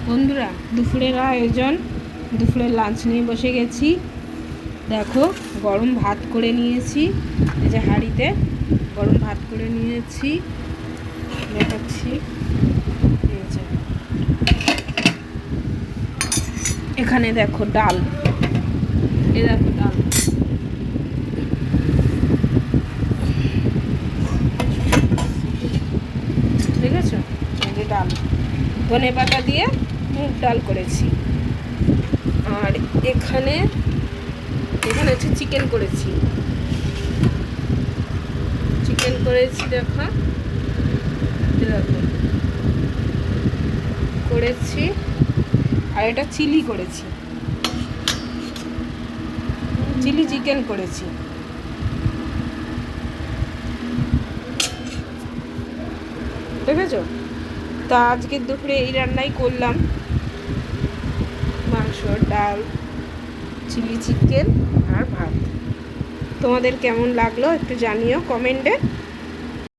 বন্ধুরা, দুপুরের আয়োজন, দুপুরের লাঞ্চ নিয়ে বসে গেছি। দেখো, গরম ভাত করে নিয়েছি। এই যে হাঁড়িতে গরম ভাত করে নিয়েছি, দেখাচ্ছি। এই যে এখানে দেখো ডাল, এ দেখো ডাল, দেখেছো? এই যে ডাল, ধনে পাতা দিয়ে মুগ ডাল করেছি। আর এখানে হচ্ছে চিকেন করেছি, দেখো করেছি। আর এটা চিলি করেছি, চিলি চিকেন করেছি। দেখেছো? তা আজকের দুপুরে এই রান্নাই করলাম, মাংস, ডাল, চিলি চিকেন আর ভাত। তোমাদের কেমন লাগলো একটু জানিও কমেন্টে।